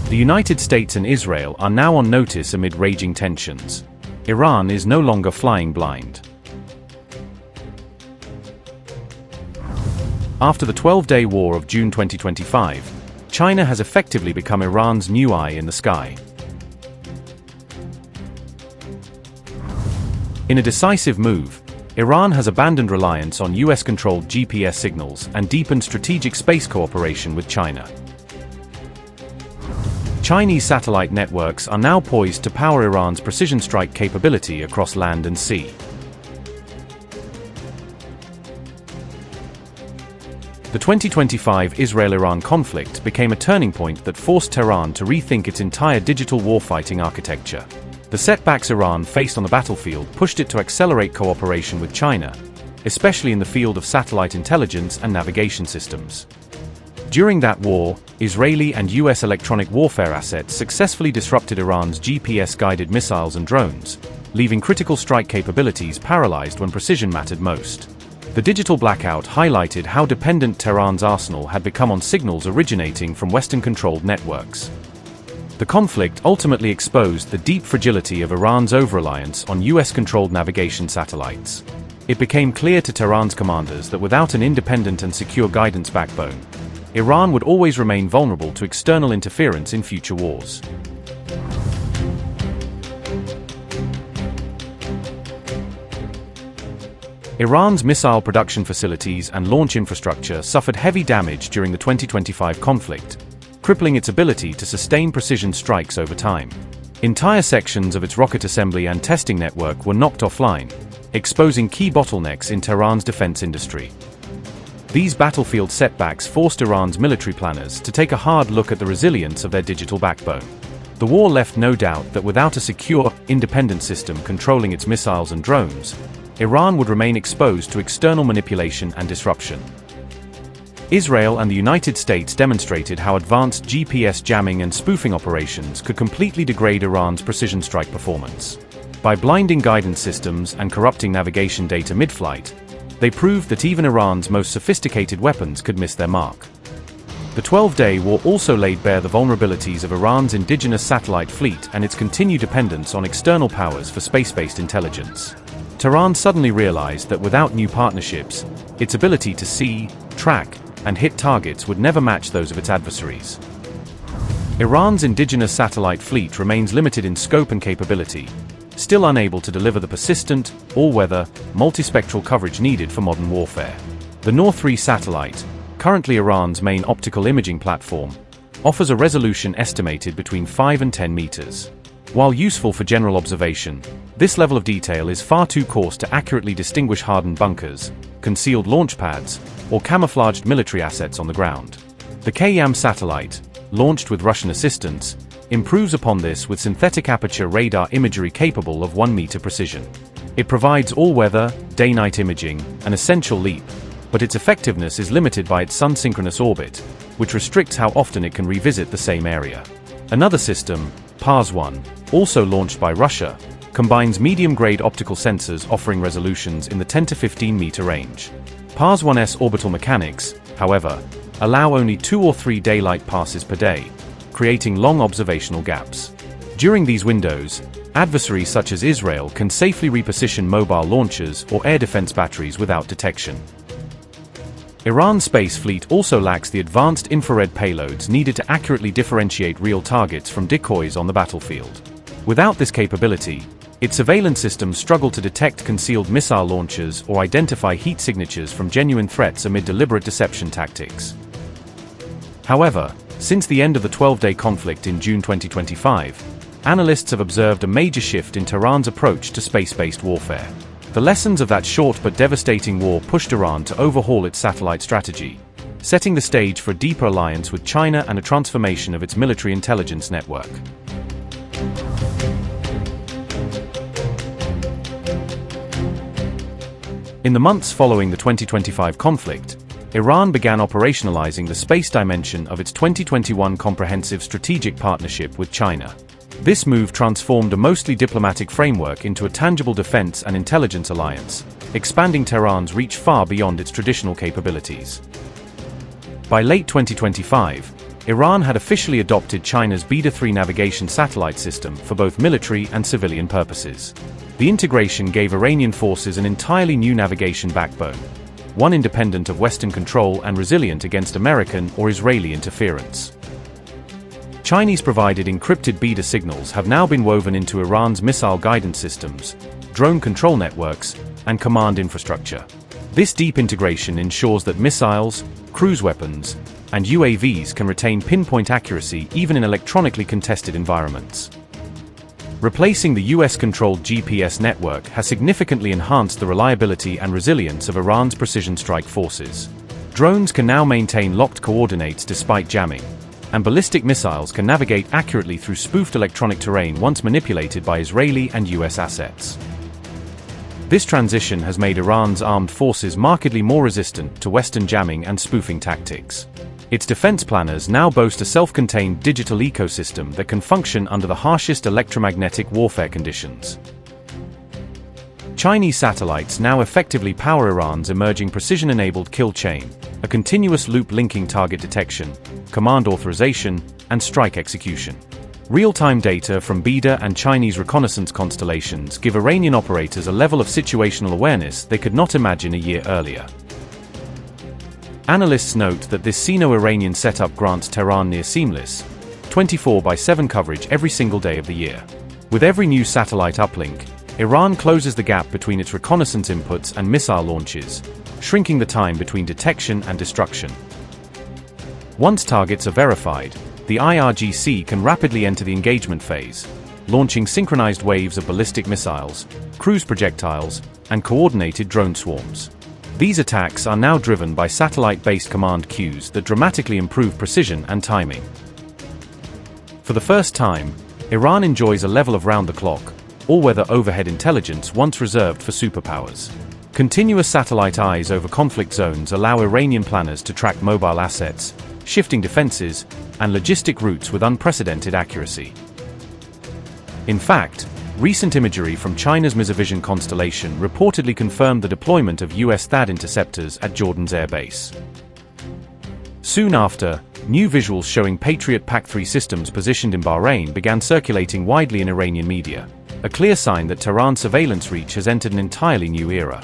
The United States and Israel are now on notice amid raging tensions. Iran is no longer flying blind. After the 12-day war of June 2025, China has effectively become Iran's new eye in the sky. In a decisive move, Iran has abandoned reliance on US-controlled GPS signals and deepened strategic space cooperation with China. Chinese satellite networks are now poised to power Iran's precision strike capability across land and sea. The 2025 Israel-Iran conflict became a turning point that forced Tehran to rethink its entire digital warfighting architecture. The setbacks Iran faced on the battlefield pushed it to accelerate cooperation with China, especially in the field of satellite intelligence and navigation systems. During that war, Israeli and US electronic warfare assets successfully disrupted Iran's GPS-guided missiles and drones, leaving critical strike capabilities paralyzed when precision mattered most. The digital blackout highlighted how dependent Tehran's arsenal had become on signals originating from Western-controlled networks. The conflict ultimately exposed the deep fragility of Iran's over-reliance on US-controlled navigation satellites. It became clear to Tehran's commanders that without an independent and secure guidance backbone, Iran would always remain vulnerable to external interference in future wars. Iran's missile production facilities and launch infrastructure suffered heavy damage during the 2025 conflict, crippling its ability to sustain precision strikes over time. Entire sections of its rocket assembly and testing network were knocked offline, exposing key bottlenecks in Tehran's defense industry. These battlefield setbacks forced Iran's military planners to take a hard look at the resilience of their digital backbone. The war left no doubt that without a secure, independent system controlling its missiles and drones, Iran would remain exposed to external manipulation and disruption. Israel and the United States demonstrated how advanced GPS jamming and spoofing operations could completely degrade Iran's precision strike performance. By blinding guidance systems and corrupting navigation data mid-flight, they proved that even Iran's most sophisticated weapons could miss their mark. The 12-day war also laid bare the vulnerabilities of Iran's indigenous satellite fleet and its continued dependence on external powers for space-based intelligence. Tehran suddenly realized that without new partnerships, its ability to see, track, and hit targets would never match those of its adversaries. Iran's indigenous satellite fleet remains limited in scope and capability, still unable to deliver the persistent, all-weather, multispectral coverage needed for modern warfare. The Noor-3 satellite, currently Iran's main optical imaging platform, offers a resolution estimated between 5 and 10 meters. While useful for general observation, this level of detail is far too coarse to accurately distinguish hardened bunkers, concealed launch pads, or camouflaged military assets on the ground. The K-YAM satellite, launched with Russian assistance, improves upon this with synthetic aperture radar imagery capable of 1-meter precision. It provides all-weather, day-night imaging, an essential leap, but its effectiveness is limited by its sun-synchronous orbit, which restricts how often it can revisit the same area. Another system, PARS-1, also launched by Russia, combines medium-grade optical sensors offering resolutions in the 10 to 15-meter range. PARS-1's orbital mechanics, however, allow only 2 or 3 daylight passes per day, creating long observational gaps. During these windows, adversaries such as Israel can safely reposition mobile launchers or air defense batteries without detection. Iran's space fleet also lacks the advanced infrared payloads needed to accurately differentiate real targets from decoys on the battlefield. Without this capability, its surveillance systems struggle to detect concealed missile launchers or identify heat signatures from genuine threats amid deliberate deception tactics. However, since the end of the 12-day conflict in June 2025, analysts have observed a major shift in Tehran's approach to space-based warfare. The lessons of that short but devastating war pushed Iran to overhaul its satellite strategy, setting the stage for a deeper alliance with China and a transformation of its military intelligence network. In the months following the 2025 conflict, Iran began operationalizing the space dimension of its 2021 Comprehensive Strategic Partnership with China. This move transformed a mostly diplomatic framework into a tangible defense and intelligence alliance, expanding Tehran's reach far beyond its traditional capabilities. By late 2025, Iran had officially adopted China's BeiDou navigation satellite system for both military and civilian purposes. The integration gave Iranian forces an entirely new navigation backbone, one independent of Western control and resilient against American or Israeli interference. Chinese-provided encrypted BeiDou signals have now been woven into Iran's missile guidance systems, drone control networks, and command infrastructure. This deep integration ensures that missiles, cruise weapons, and UAVs can retain pinpoint accuracy even in electronically contested environments. Replacing the US-controlled GPS network has significantly enhanced the reliability and resilience of Iran's precision strike forces. Drones can now maintain locked coordinates despite jamming, and ballistic missiles can navigate accurately through spoofed electronic terrain once manipulated by Israeli and US assets. This transition has made Iran's armed forces markedly more resistant to Western jamming and spoofing tactics. Its defense planners now boast a self-contained digital ecosystem that can function under the harshest electromagnetic warfare conditions. Chinese satellites now effectively power Iran's emerging precision-enabled kill chain, a continuous loop linking target detection, command authorization, and strike execution. Real-time data from BeiDou and Chinese reconnaissance constellations give Iranian operators a level of situational awareness they could not imagine a year earlier. Analysts note that this Sino-Iranian setup grants Tehran near-seamless, 24/7 coverage every single day of the year. With every new satellite uplink, Iran closes the gap between its reconnaissance inputs and missile launches, shrinking the time between detection and destruction. Once targets are verified, the IRGC can rapidly enter the engagement phase, launching synchronized waves of ballistic missiles, cruise projectiles, and coordinated drone swarms. These attacks are now driven by satellite-based command queues that dramatically improve precision and timing. For the first time, Iran enjoys a level of round-the-clock, all-weather overhead intelligence once reserved for superpowers. Continuous satellite eyes over conflict zones allow Iranian planners to track mobile assets, shifting defenses, and logistic routes with unprecedented accuracy. In fact, recent imagery from China's Vision constellation reportedly confirmed the deployment of US THAAD interceptors at Jordan's airbase. Soon after, new visuals showing Patriot PAC-3 systems positioned in Bahrain began circulating widely in Iranian media, a clear sign that Tehran's surveillance reach has entered an entirely new era.